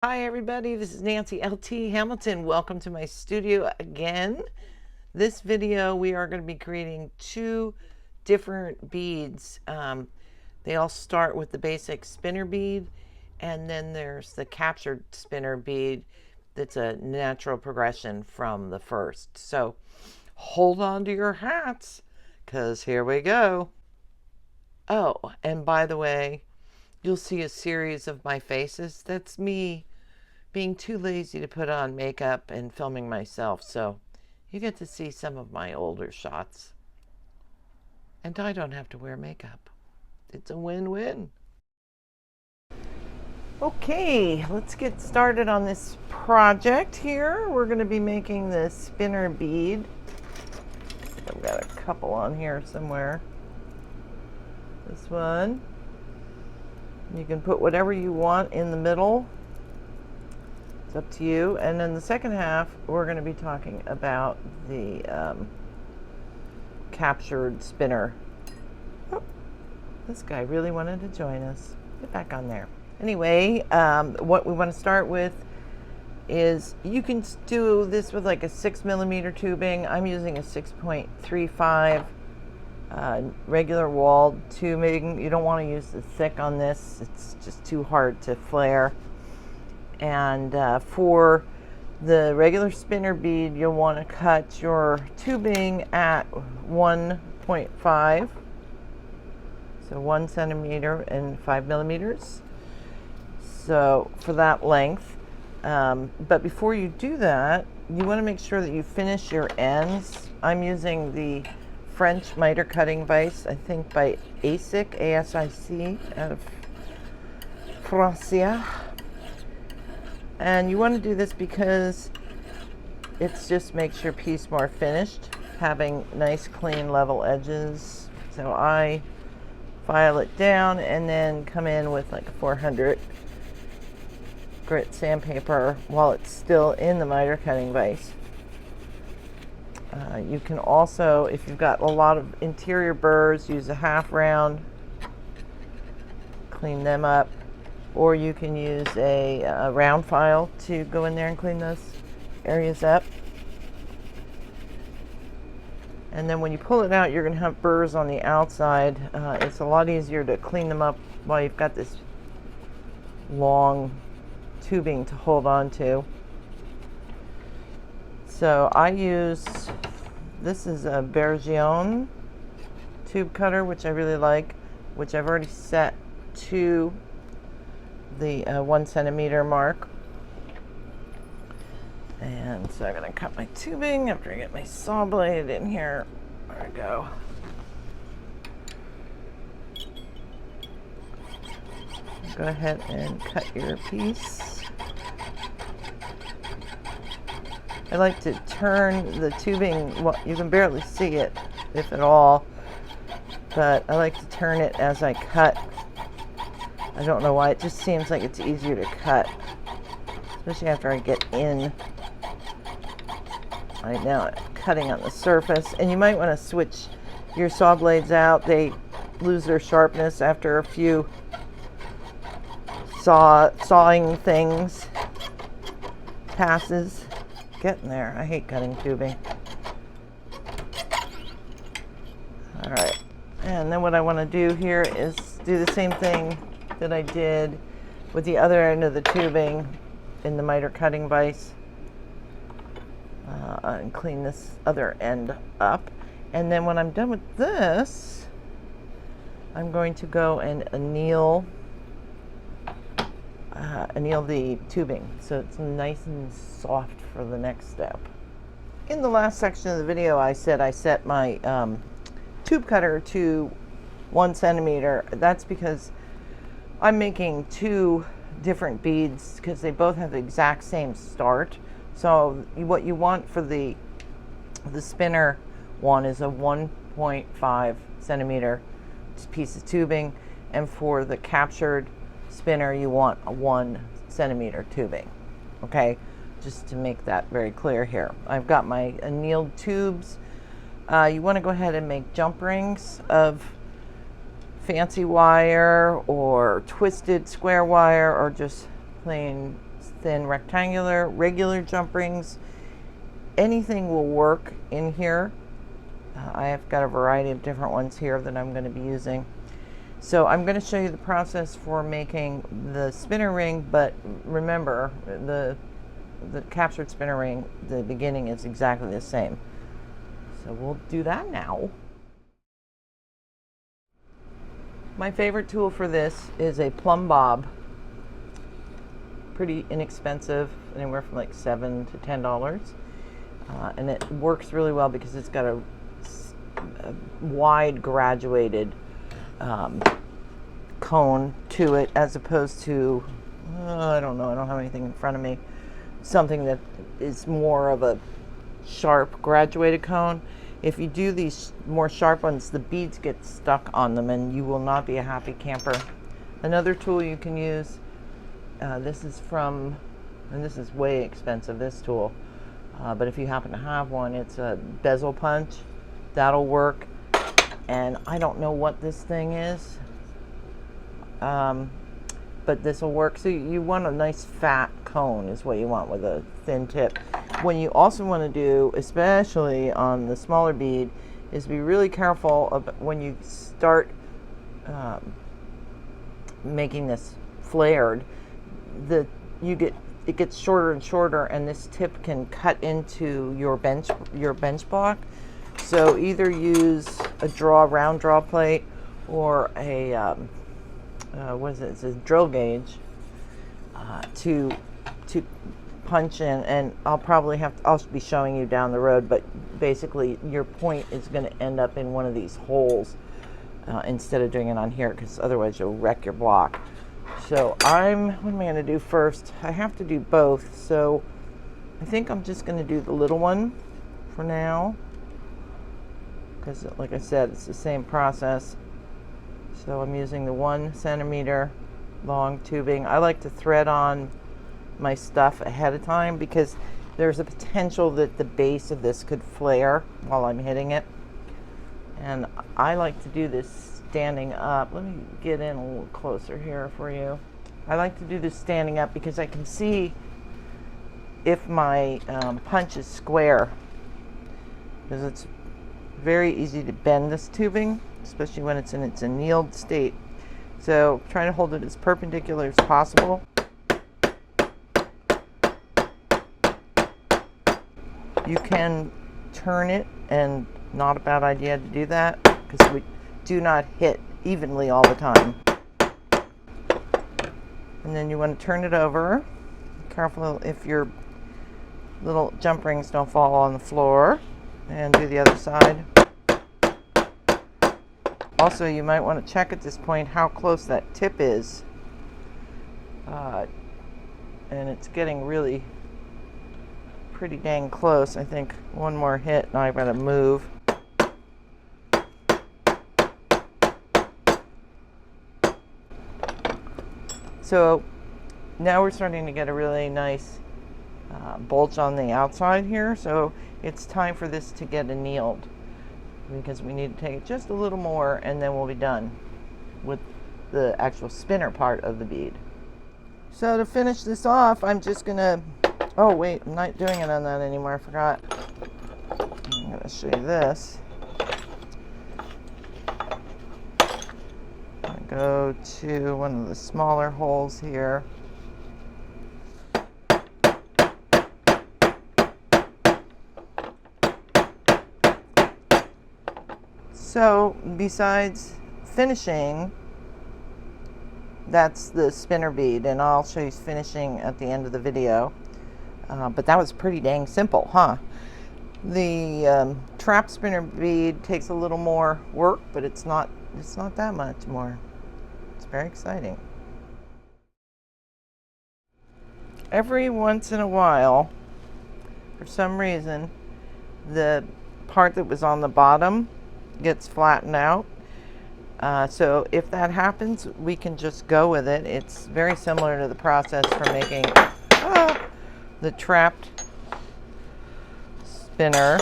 Hi everybody, this is Nancy LT Hamilton. Welcome to my studio again. This video we are going to be creating two different beads. They all start with the basic spinner bead, and then there's the captured spinner bead that's a natural progression from the first. So hold on to your hats because here we go. Oh, and by the way, you'll see a series of my faces. That's me being too lazy to put on makeup and filming myself, so you get to see some of my older shots. And I don't have to wear makeup. It's a win-win. Okay, let's get started on this project here. We're going to be making the spinner bead. I've got a couple on here somewhere. This one. You can put whatever you want in the middle. It's up to you. And then the second half, we're going to be talking about the captured spinner. Oh, this guy really wanted to join us. Get back on there. Anyway, what we want to start with is, you can do this with like a 6mm tubing. I'm using a 6.35 regular walled tubing. You don't want to use the thick on this. It's just too hard to flare. And for the regular spinner bead, you'll want to cut your tubing at 1.5, so 1 centimeter and 5mm. So for that length. But before you do that, you want to make sure that you finish your ends. I'm using the French miter cutting vise, I think by ASIC, A-S-I-C, out of Francia. And you want to do this because it just makes your piece more finished, having nice clean level edges. So I file it down and then come in with like a 400 grit sandpaper while it's still in the miter cutting vise. You can also, if you've got a lot of interior burrs, use a half round, clean them up. Or you can use a round file to go in there and clean those areas up. And then when you pull it out, you're going to have burrs on the outside. It's a lot easier to clean them up while you've got this long tubing to hold on to. So I use, this is a Bergeon tube cutter, which I really like, which I've already set to the 1 centimeter mark. And so I'm going to cut my tubing after I get my saw blade in here. There we go. Go ahead and cut your piece. I like to turn the tubing, well, you can barely see it, if at all, but I like to turn it as I cut. I don't know why, it just seems like it's easier to cut, especially after I get in. Right now, cutting on the surface, and you might want to switch your saw blades out. They lose their sharpness after a few sawing things passes. Getting there. I hate cutting tubing. All right, and then what I want to do here is do the same thing that I did with the other end of the tubing in the miter cutting vise, and clean this other end up. And then when I'm done with this, I'm going to go and anneal the tubing so it's nice and soft for the next step. In the last section of the video, I said I set my tube cutter to 1 centimeter. That's because I'm making two different beads because they both have the exact same start. So what you want for the spinner one is a 1.5 centimeter piece of tubing, and for the captured spinner you want a 1 centimeter tubing. Okay, just to make that very clear here. I've got my annealed tubes You want to go ahead and make jump rings of fancy wire or twisted square wire or just plain thin rectangular, regular jump rings. Anything will work in here. I have got a variety of different ones here that I'm going to be using. So I'm going to show you the process for making the spinner ring, but remember the captured spinner ring, the beginning is exactly the same. So we'll do that now. My favorite tool for this is a plumb bob. Pretty inexpensive, anywhere from like $7 to $10. And it works really well because it's got a wide graduated cone to it, as opposed to, I don't know, I don't have anything in front of me, something that is more of a sharp graduated cone. If you do these more sharp ones, the beads get stuck on them and you will not be a happy camper. Another tool you can use, this is from, and this is way expensive, this tool, but if you happen to have one, it's a bezel punch. That'll work. And I don't know what this thing is, but this will work. So you want a nice fat cone is what you want with a thin tip. What you also want to do, especially on the smaller bead, is be really careful about when you start making this flared, it gets shorter and shorter, and this tip can cut into your bench block. So either use a round draw plate or a what is it? It's a drill gauge to punch in, and I'll be showing you down the road, but basically your point is going to end up in one of these holes instead of doing it on here, because otherwise you'll wreck your block. So what am I going to do first? I have to do both, so I think I'm just going to do the little one for now, because like I said, it's the same process. So I'm using the 1 centimeter long tubing. I like to thread on my stuff ahead of time because there's a potential that the base of this could flare while I'm hitting it. And I like to do this standing up. Let me get in a little closer here for you. I like to do this standing up because I can see if my punch is square, because it's very easy to bend this tubing, especially when it's in its annealed state. So try to hold it as perpendicular as possible. You can turn it, and not a bad idea to do that because we do not hit evenly all the time. And then you want to turn it over. Careful if your little jump rings don't fall on the floor. And do the other side. Also, you might want to check at this point how close that tip is. And it's getting really pretty dang close. I think one more hit and I've got to move. So now we're starting to get a really nice bulge on the outside here. So it's time for this to get annealed, because we need to take it just a little more and then we'll be done with the actual spinner part of the bead. So to finish this off, I'm just gonna, oh wait, I'm not doing it on that anymore, I forgot. I'm gonna show you this. I go to one of the smaller holes here. So besides finishing, that's the spinner bead, and I'll show you finishing at the end of the video. But that was pretty dang simple, huh? The trapped spinner bead takes a little more work, but it's not that much more. It's very exciting. Every once in a while, for some reason, the part that was on the bottom gets flattened out. So if that happens, we can just go with it. It's very similar to the process for making the trapped spinner.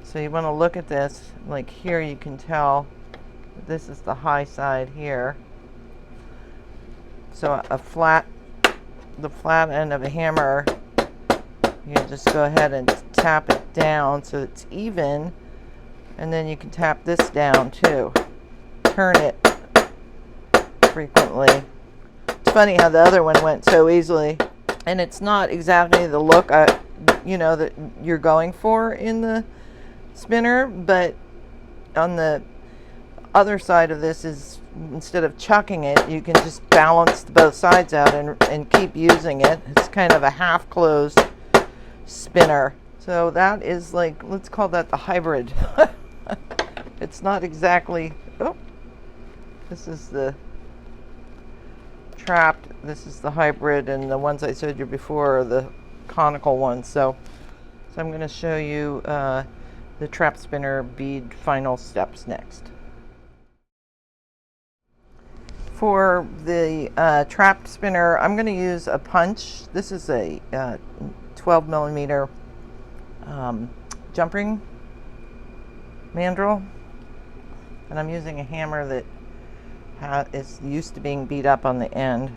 So you want to look at this, like here you can tell this is the high side here. So the flat end of a hammer, you just go ahead and tap it down so it's even, and then you can tap this down too. Turn it frequently. It's funny how the other one went so easily, and it's not exactly the look that you're going for in the spinner, but on the other side of this is, instead of chucking it, you can just balance both sides out and keep using it. It's kind of a half closed spinner. So that is, like, let's call that the hybrid. It's not exactly, oh, this is the trapped, this is the hybrid, and the ones I showed you before are the conical ones. So I'm going to show you the Trapped Spinner Bead final steps next. For the Trapped Spinner, I'm going to use a punch. This is a 12 millimeter jump ring mandrel, and I'm using a hammer that is used to being beat up on the end.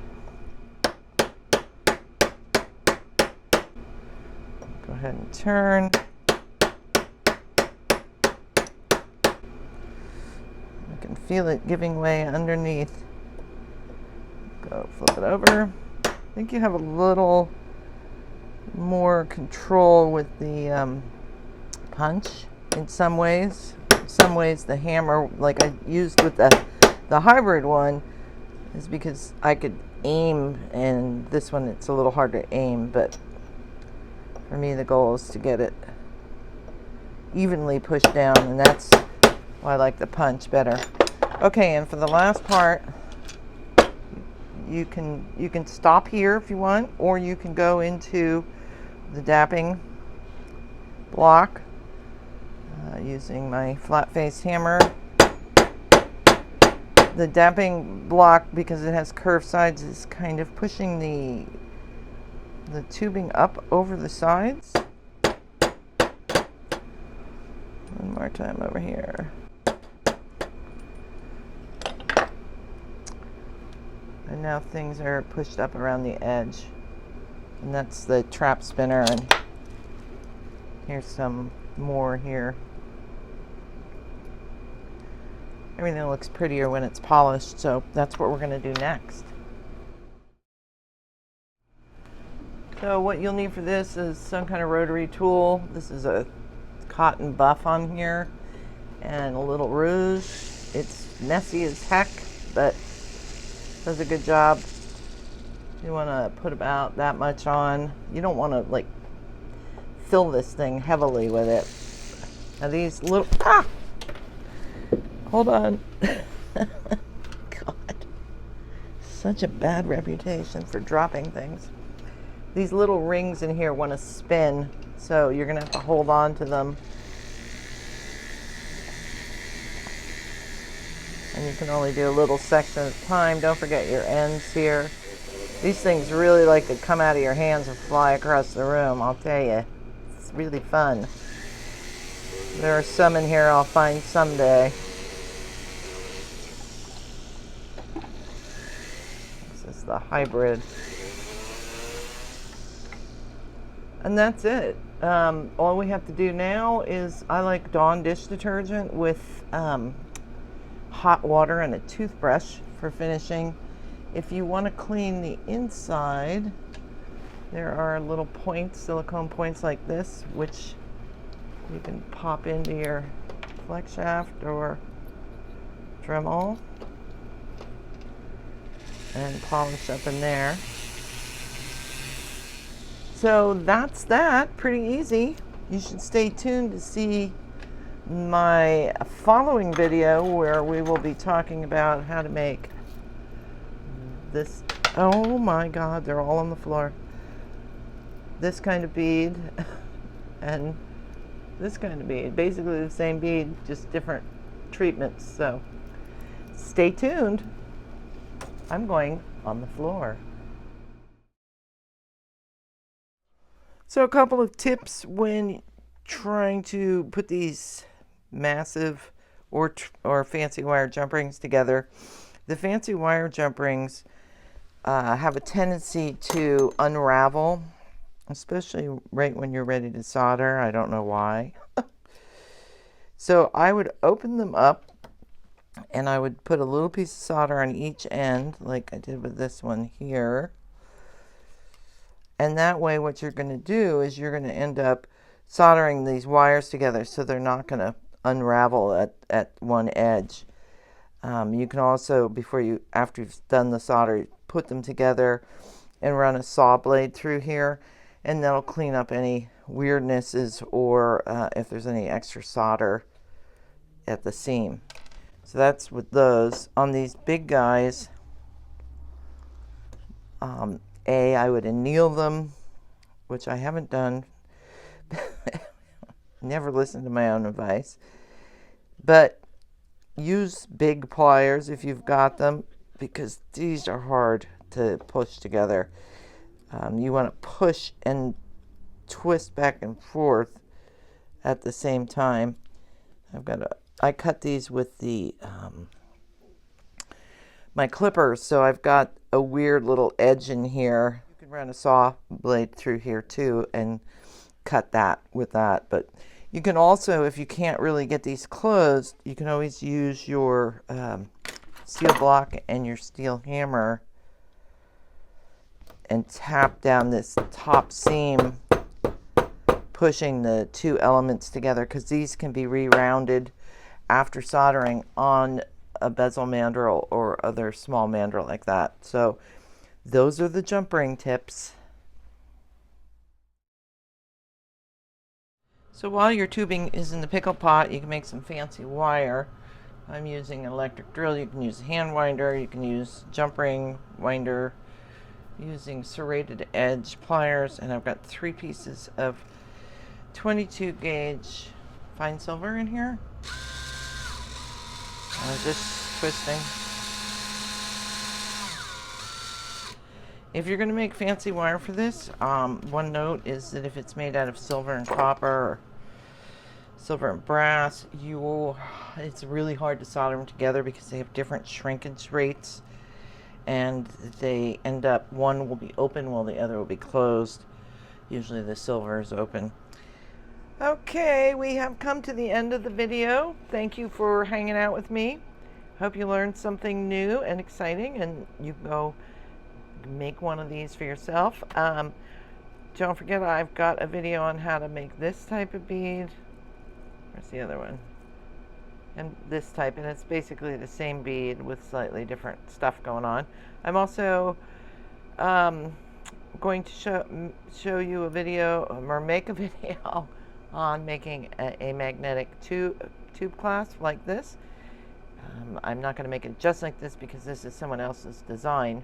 Go ahead and turn. I can feel it giving way underneath. Go flip it over. I think you have a little more control with the punch in some ways. In some ways the hammer, like I used with the hybrid one, is because I could aim, and this one it's a little hard to aim, but for me the goal is to get it evenly pushed down, and that's why I like the punch better. Okay, and for the last part, you can stop here if you want, or you can go into the dapping block using my flat face hammer. The dapping block, because it has curved sides, is kind of pushing the tubing up over the sides. One more time over here. And now things are pushed up around the edge. And that's the trap spinner, and here's some more here. Everything looks prettier when it's polished, so that's what we're going to do next. So what you'll need for this is some kind of rotary tool. This is a cotton buff on here, and a little rouge. It's messy as heck, but does a good job. You want to put about that much on. You don't want to like fill this thing heavily with it. Now these little, hold on. God, such a bad reputation for dropping things. These little rings in here want to spin, so you're gonna have to hold on to them. And you can only do a little section at a time. Don't forget your ends here. These things really like to come out of your hands and fly across the room, I'll tell you. It's really fun. There are some in here I'll find someday. This is the hybrid. And that's it. All we have to do now is, I like Dawn dish detergent with hot water and a toothbrush for finishing. If you want to clean the inside, there are little points, silicone points like this, which you can pop into your flex shaft or Dremel and polish up in there. So that's that, pretty easy. You should stay tuned to see my following video where we will be talking about how to make this, oh my God, they're all on the floor. This kind of bead and this kind of bead. Basically the same bead, just different treatments. So stay tuned. I'm going on the floor. So a couple of tips when trying to put these massive or fancy wire jump rings together. The fancy wire jump rings have a tendency to unravel, especially right when you're ready to solder. I don't know why. So I would open them up and I would put a little piece of solder on each end, like I did with this one here. And that way what you're going to do is you're going to end up soldering these wires together so they're not going to unravel at one edge. You can also, after you've done the solder, put them together and run a saw blade through here, and that'll clean up any weirdnesses or if there's any extra solder at the seam. So that's with those. On these big guys, I would anneal them, which I haven't done. Never listened to my own advice. But use big pliers if you've got them, because these are hard to push together. You want to push and twist back and forth at the same time. I cut these with the my clippers, so I've got a weird little edge in here. You can run a saw blade through here too and cut that with that. But you can also, if you can't really get these closed, you can always use your steel block and your steel hammer and tap down this top seam, pushing the two elements together, because these can be re-rounded after soldering on a bezel mandrel or other small mandrel like that. So those are the jump ring tips. So while your tubing is in the pickle pot, you can make some fancy wire. I'm using an electric drill. You can use a hand winder. You can use jump ring winder, using serrated edge pliers, and I've got 3 pieces of 22 gauge fine silver in here. Just twisting. If you're going to make fancy wire for this, one note is that if it's made out of silver and copper or silver and brass, it's really hard to solder them together because they have different shrinkage rates, and they end up, one will be open while the other will be closed. Usually the silver is open. Okay, we have come to the end of the video. Thank you for hanging out with me. Hope you learned something new and exciting, and you go make one of these for yourself. Don't forget, I've got a video on how to make this type of bead. Where's the other one? And this type, and it's basically the same bead with slightly different stuff going on. I'm also going to show you a video, or make a video on making a magnetic tube clasp like this. I'm not going to make it just like this because this is someone else's design,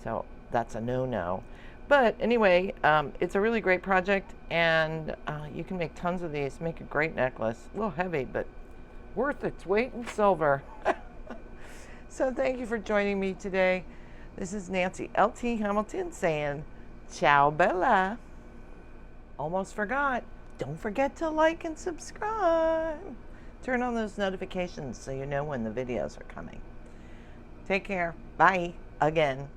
so that's a no-no. But anyway, it's a really great project, and you can make tons of these, make a great necklace. A little heavy, but worth its weight in silver. So thank you for joining me today. This is Nancy L.T. Hamilton saying, ciao Bella. Almost forgot. Don't forget to like and subscribe. Turn on those notifications so you know when the videos are coming. Take care. Bye. Again.